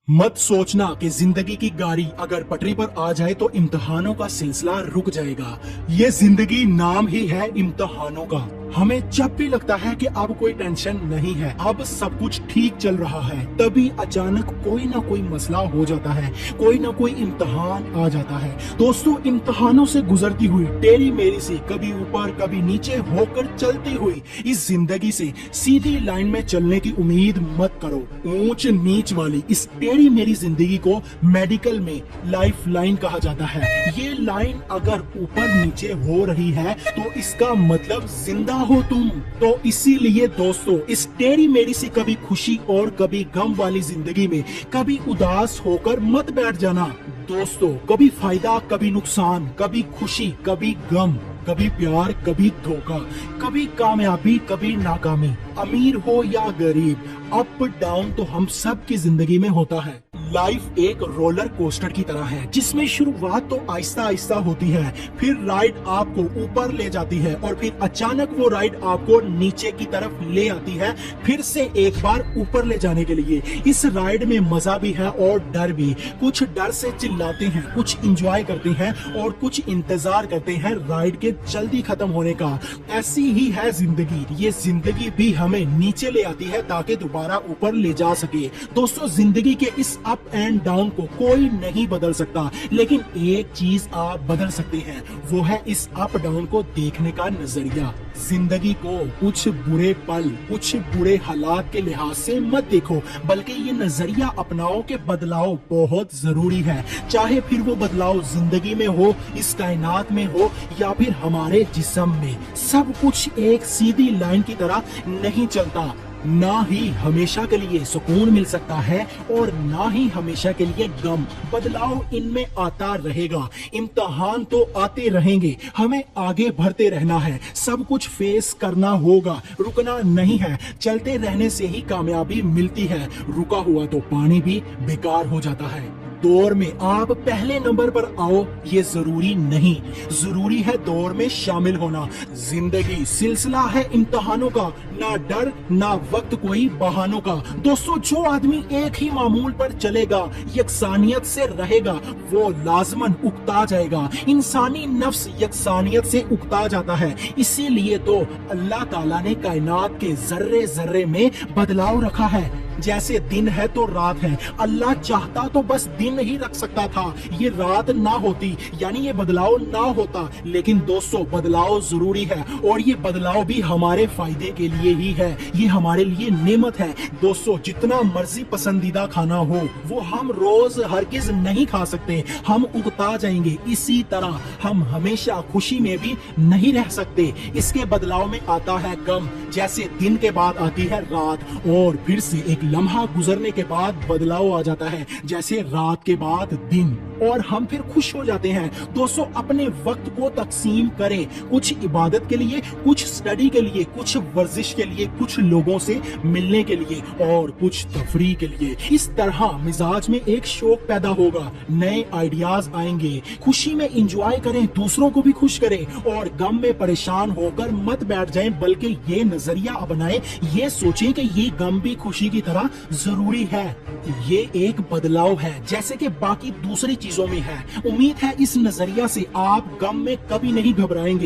मत सोचना कि जिंदगी की गाड़ी अगर पटरी पर आ जाए तो इम्तिहानों का सिलसिला रुक जाएगा। ये जिंदगी नाम ही है इम्तिहानों का। हमें जब भी लगता है कि अब कोई टेंशन नहीं है, अब सब कुछ ठीक चल रहा है, तभी अचानक कोई ना कोई मसला हो जाता है, कोई ना कोई इम्तिहान आ जाता है। दोस्तों, इम्तिहानों से गुजरती हुई टेढ़ी मेढ़ी सी, कभी ऊपर कभी नीचे होकर चलती हुई इस जिंदगी से सीधी लाइन में चलने की उम्मीद मत करो। ऊंच नीच वाली इस टेढ़ी मेरी जिंदगी को मेडिकल में लाइफ लाइन कहा जाता है। ये लाइन अगर ऊपर नीचे हो रही है तो इसका मतलब जिंदा हो तुम। तो इसीलिए दोस्तों, इस टेढ़ी मेढ़ी सी कभी खुशी और कभी गम वाली जिंदगी में कभी उदास होकर मत बैठ जाना। दोस्तों, कभी फायदा कभी नुकसान, कभी खुशी कभी गम, कभी प्यार कभी धोखा, कभी कामयाबी कभी नाकामी, अमीर हो या गरीब, अप डाउन तो हम सब की जिंदगी में होता है। लाइफ एक रोलर कोस्टर की तरह है जिसमें शुरुआत तो आहिस्ता आहिस्ता होती है, फिर राइड आपको ऊपर ले जाती है और फिर अचानक वो राइड आपको नीचे की तरफ ले आती है, फिर से एक बार ऊपर ले जाने के लिए। इस राइड में मजा भी है और डर भी। कुछ डर से चिल्लाते हैं, कुछ इंजॉय करते हैं और कुछ इंतजार करते हैं राइड के जल्दी खत्म होने का। ऐसी ही है जिंदगी। ये जिंदगी भी हमें नीचे ले आती है ताकि दोबारा ऊपर ले जा सके। दोस्तों, जिंदगी के इस अप एंड डाउन को कोई नहीं बदल सकता, लेकिन एक चीज आप बदल सकते हैं, वो है इस अप डाउन को देखने का नजरिया। जिंदगी को कुछ बुरे पल, कुछ बुरे हालात के लिहाज से मत देखो, बल्कि ये नजरिया अपनाओ कि बदलाव बहुत जरूरी है। चाहे फिर वो बदलाव जिंदगी में हो, इस कायनात में हो या फिर हमारे जिस्म में, सब कुछ एक सीधी लाइन की तरह नहीं चलता। ना ही हमेशा के लिए सुकून मिल सकता है और ना ही हमेशा के लिए गम। बदलाव इनमें आता रहेगा, इम्तिहान तो आते रहेंगे, हमें आगे बढ़ते रहना है, सब कुछ फेस करना होगा, रुकना नहीं है। चलते रहने से ही कामयाबी मिलती है, रुका हुआ तो पानी भी बेकार हो जाता है। दौर में आप पहले नंबर पर आओ ये जरूरी नहीं, जरूरी है दौर में शामिल होना। जिंदगी सिलसिला है इम्तिहानों का, ना डर ना वक्त कोई बहानों का। दोस्तों, जो आदमी एक ही मामूल पर चलेगा, यकसानियत से रहेगा, वो लाजमन उकता जाएगा। इंसानी नफ्स यकसानियत से उकता जाता है। इसीलिए तो अल्लाह ताला ने कायनात के जर्रे जर्रे में बदलाव रखा है। जैसे दिन है तो रात है, अल्लाह चाहता तो बस दिन ही रख सकता था, ये रात ना होती, यानी ये बदलाव ना होता। लेकिन दोस्तों, बदलाव जरूरी है और ये बदलाव भी हमारे फायदे के लिए ही है, ये हमारे लिए नेमत है। दोस्तों, जितना मर्जी पसंदीदा खाना हो वो हम रोज हरगिज नहीं खा सकते, हम उगता जाएंगे। इसी तरह हम हमेशा खुशी में भी नहीं रह सकते, इसके बदलाव में आता है गम। जैसे दिन के बाद आती है रात और फिर से एक लम्हा गुजरने के बाद बदलाव आ जाता है, जैसे रात के बाद दिन, और हम फिर खुश हो जाते हैं। दोस्तों, अपने वक्त को तकसीम करें, कुछ इबादत के लिए, कुछ स्टडी के लिए, कुछ वर्जिश के लिए, कुछ लोगों से मिलने के लिए और कुछ तफरीह के लिए। इस तरह मिजाज में एक शौक पैदा होगा, नए आइडियाज आएंगे। खुशी में इंजॉय करें, दूसरों को भी खुश करें और गम में परेशान होकर मत बैठ जाएं, बल्कि ये नजरिया अपनाएं, ये सोचें कि ये गम भी खुशी की तरह जरूरी है। ये एक बदलाव है जैसे कि बाकी दूसरी चीजों में है। उम्मीद है इस नजरिया से आप गम में कभी नहीं घबराएंगे।